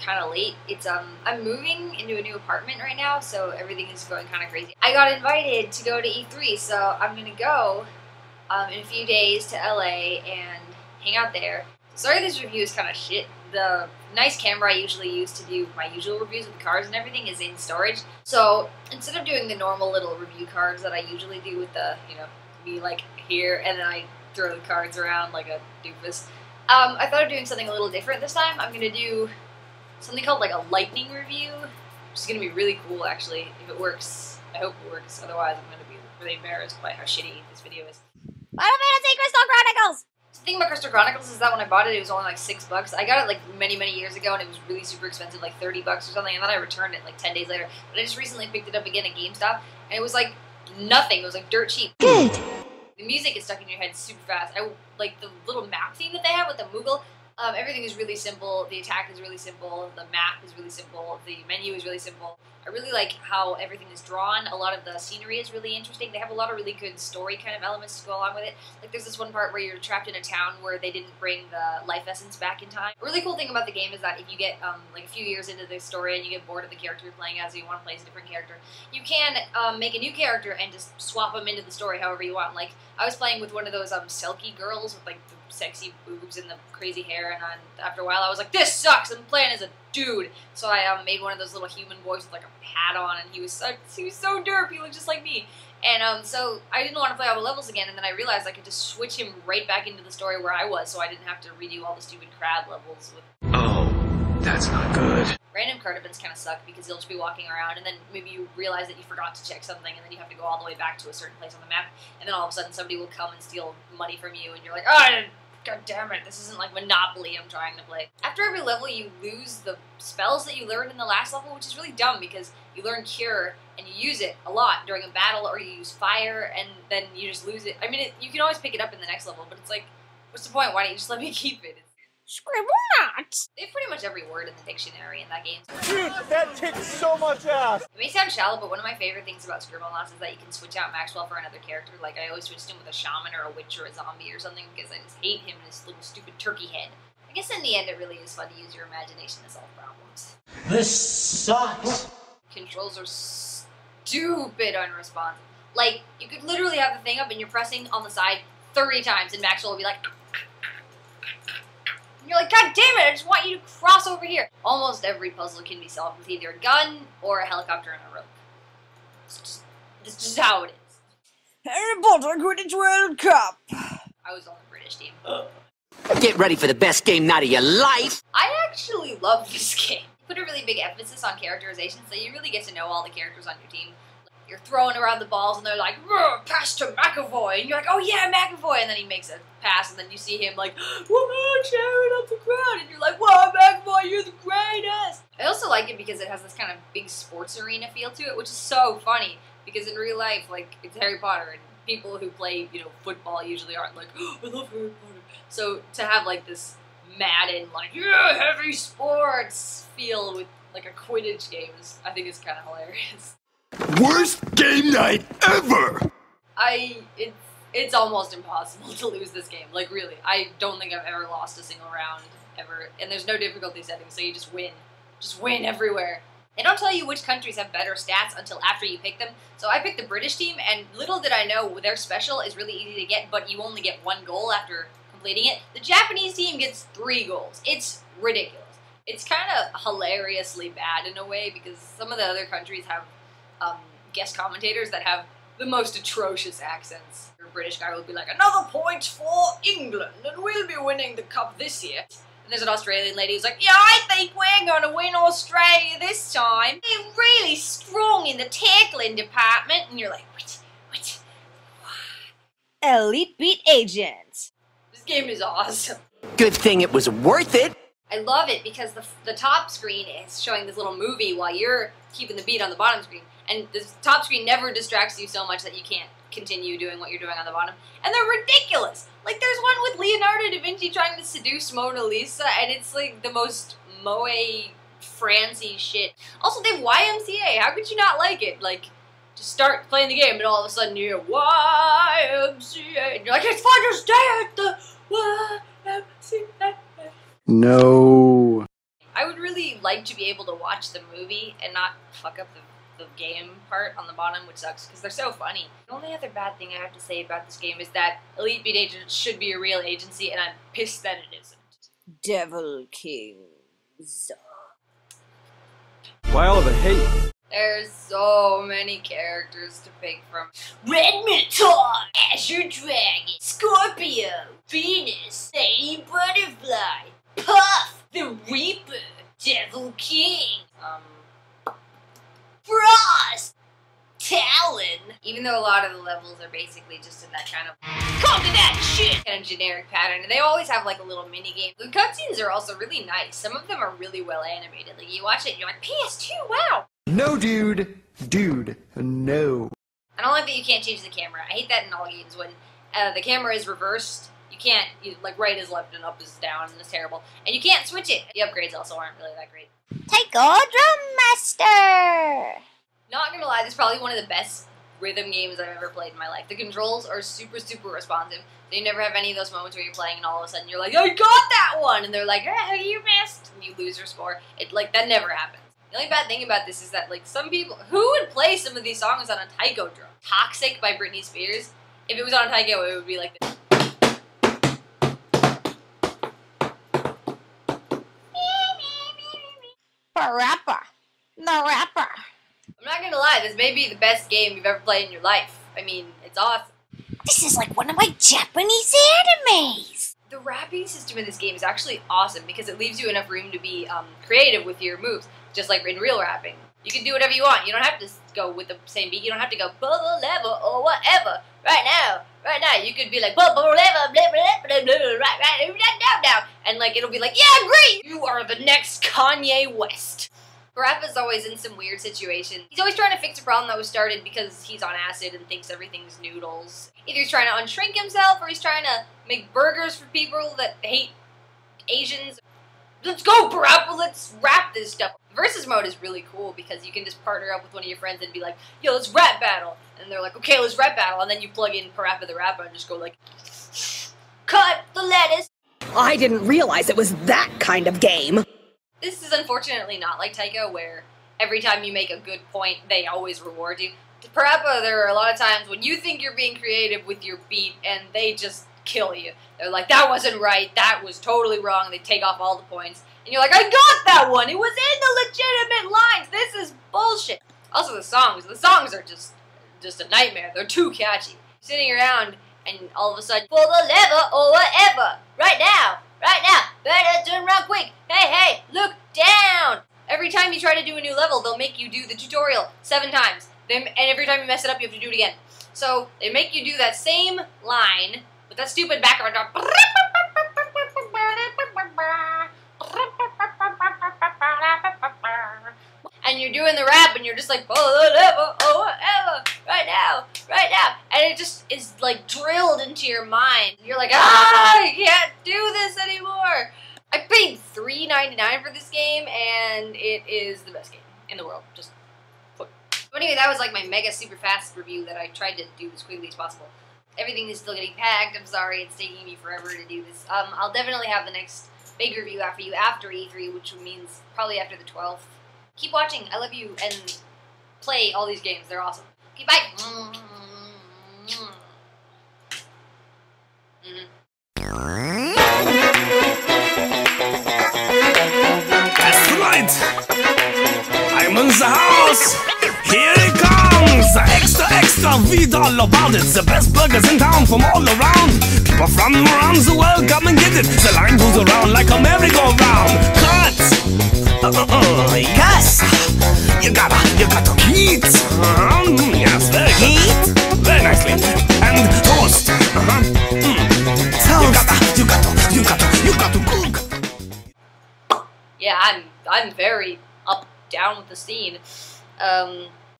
kind of late. It's I'm moving into a new apartment right now, so everything is going kind of crazy. I got invited to go to E3, so I'm gonna go in a few days to LA and hang out there. Sorry this review is kind of shit. The nice camera I usually use to do my usual reviews with the cards and everything is in storage. So instead of doing the normal little review cards that I usually do with the, you know, me like here and then I throw the cards around like a doofus, I thought of doing something a little different this time. I'm going to do something called like a lightning review, which is going to be really cool actually. If it works, I hope it works. Otherwise I'm going to be really embarrassed by how shitty this video is. Final Fantasy Crystal Chronicles! The thing about Crystal Chronicles is that when I bought it, it was only like $6. I got it like many years ago and it was really super expensive, like $30 or something, and then I returned it like 10 days later. But I just recently picked it up again at GameStop and it was like nothing. It was like dirt cheap. Good! The music is stuck in your head super fast. I like the little map theme that they have with the Moogle. Everything is really simple. The attack is really simple. The map is really simple. The menu is really simple. I really like how everything is drawn. A lot of the scenery is really interesting. They have a lot of really good story kind of elements to go along with it. Like there's this one part where you're trapped in a town where they didn't bring the life essence back in time. A really cool thing about the game is that if you get like a few years into the story and you get bored of the character you're playing as, or you want to play as a different character, you can make a new character and just swap them into the story however you want. Like I was playing with one of those Selkie girls with like the sexy boobs and the crazy hair, and after a while I was like, this sucks, I'm playing as a dude. So I made one of those little human boys with like a hat on, and he was so derp, he looked just like me. And so I didn't want to play all the levels again, and then I realized I could just switch him right back into the story where I was, so I didn't have to redo all the stupid crab levels with... Oh, that's not good. Random card events kind of suck because you'll just be walking around and then maybe you realize that you forgot to check something and then you have to go all the way back to a certain place on the map, and then all of a sudden somebody will come and steal money from you and you're like, oh, god damn it, this isn't like Monopoly I'm trying to play. After every level you lose the spells that you learned in the last level, which is really dumb because you learn Cure and you use it a lot during a battle, or you use Fire and then you just lose it. I mean, you can always pick it up in the next level, but it's like, what's the point? Why don't you just let me keep it? Scribblenauts! They have pretty much every word in the dictionary in that game. Dude, that kicks so much ass! It may sound shallow, but one of my favorite things about Scribblenauts is that you can switch out Maxwell for another character. Like, I always switched him with a shaman or a witch or a zombie or something because I just hate him and his little stupid turkey head. I guess in the end it really is fun to use your imagination to solve problems. This sucks! Controls are stupid unresponsive. Like, you could literally have the thing up and you're pressing on the side 30 times and Maxwell will be like... And you're like, god damn it, I just want you to cross over here. Almost every puzzle can be solved with either a gun or a helicopter and a rope. It's just how it is. Harry Potter Quidditch World Cup! I was on the British team. Get ready for the best game night of your life! I actually love this game. Put a really big emphasis on characterization, so you really get to know all the characters on your team. You're throwing around the balls and they're like, pass to McAvoy, and you're like, oh yeah, McAvoy, and then he makes a pass, and then you see him like, whoa, cheering up the crowd, and you're like, whoa, McAvoy, you're the greatest! I also like it because it has this kind of big sports arena feel to it, which is so funny, because in real life, like, it's Harry Potter, and people who play, you know, football usually aren't like, oh, I love Harry Potter. So to have like this Madden, like, yeah, heavy sports feel with like a Quidditch game is, I think, is kind of hilarious. Worst game night ever! It's almost impossible to lose this game. Like, really. I don't think I've ever lost a single round, ever. And there's no difficulty settings, so you just win. Just win everywhere. They don't tell you which countries have better stats until after you pick them. So I picked the British team, and little did I know their special is really easy to get, but you only get 1 goal after completing it. The Japanese team gets 3 goals. It's ridiculous. It's kind of hilariously bad in a way, because some of the other countries have guest commentators that have the most atrocious accents. Your British guy will be like, another point for England, and we'll be winning the cup this year. And there's an Australian lady who's like, yeah, I think we're going to win Australia this time. They're really strong in the tackling department. And you're like, what? Elite Beat Agents! This game is awesome. Good thing it was worth it. I love it because the top screen is showing this little movie while you're keeping the beat on the bottom screen. And the top screen never distracts you so much that you can't continue doing what you're doing on the bottom. And they're ridiculous! Like, there's one with Leonardo da Vinci trying to seduce Mona Lisa, and it's like the most moe Francie shit. Also, they have YMCA. How could you not like it? Like, just start playing the game, and all of a sudden you hear YMCA, and you're like, it's fun to stay at the YMCA. No. I would really like to be able to watch the movie and not fuck up the game part on the bottom, which sucks because they're so funny. The only other bad thing I have to say about this game is that Elite Beat Agents should be a real agency, and I'm pissed that it isn't. Devil Kings. Why all the hate? There's so many characters to pick from. Red Minotaur, Azure Dragon, Scorpio, Venus, Lady Butterfly, Puff, the Reaper, Devil King, Frost, Talon. Even though a lot of the levels are basically just in that kind of come to that shit kind of generic pattern, and they always have like a little mini game. The cutscenes are also really nice. Some of them are really well animated. Like you watch it, and you're like, PS2, wow. No, dude. Dude, no. I don't like that you can't change the camera. I hate that in all games when the camera is reversed. You can't, like right is left and up is down, and it's terrible. And you can't switch it. The upgrades also aren't really that great. Taiko Drum Master. Not gonna lie, this is probably one of the best rhythm games I've ever played in my life. The controls are super, super responsive. So you never have any of those moments where you're playing and all of a sudden you're like, I got that one! And they're like, oh, you missed! And you lose your score. That never happens. The only bad thing about this is that, like, some people... Who would play some of these songs on a Taiko drum? Toxic by Britney Spears? If it was on a Taiko, it would be like this. Parappa the Rapper. I'm not gonna lie, this may be the best game you've ever played in your life. I mean, it's awesome. This is like one of my Japanese animes. The rapping system in this game is actually awesome because it leaves you enough room to be creative with your moves, just like in real rapping. You can do whatever you want. You don't have to go with the same beat. You don't have to go pull the lever or whatever. Right now. You could be like pull the lever, blah, blah, blah, blah, right, now. And like it'll be like, yeah, great! You are the next Kanye West. Parappa's always in some weird situation. He's always trying to fix a problem that was started because he's on acid and thinks everything's noodles. Either he's trying to unshrink himself or he's trying to make burgers for people that hate Asians. Let's go, Parappa, let's rap this stuff. Versus mode is really cool because you can just partner up with one of your friends and be like, yo, let's rap battle. And they're like, okay, let's rap battle. And then you plug in Parappa the Rapper and just go like, cut the lettuce. I didn't realize it was that kind of game. This is unfortunately not like Taiko, where every time you make a good point, they always reward you. To Parappa, there are a lot of times when you think you're being creative with your beat, and they just kill you. They're like, that wasn't right, that was totally wrong, they take off all the points. And you're like, I got that one, it was in the legitimate lines, this is bullshit. Also the songs are just a nightmare, they're too catchy. Sitting around, and all of a sudden, pull the lever or whatever, right now, better turn around quick, hey, look down. Every time you try to do a new level, they'll make you do the tutorial 7 times. And every time you mess it up, you have to do it again. So they make you do that same line with that stupid background. And you're doing the rap, and you're just like, pull the lever or whatever, right now. And it just is like drilled into your mind. You're like, I can't do this anymore. I paid $3.99 for this game, and it is the best game in the world. Just put. But anyway, that was like my mega super fast review that I tried to do as quickly as possible. Everything is still getting packed. I'm sorry, it's taking me forever to do this. I'll definitely have the next big review after E3, which means probably after the 12th. Keep watching. I love you, and play all these games. They're awesome. Okay, bye. That's right. I'm in the house. Here it comes. Extra, read all about it. The best burgers in town from all around. People from around the world come and get it. The line goes around like a merry-go-round. Cut. Yes. You gotta heat. Yes, very good. Heat. Very nicely. And toast. Toast. You got to cook. Yeah, I'm very down with the scene.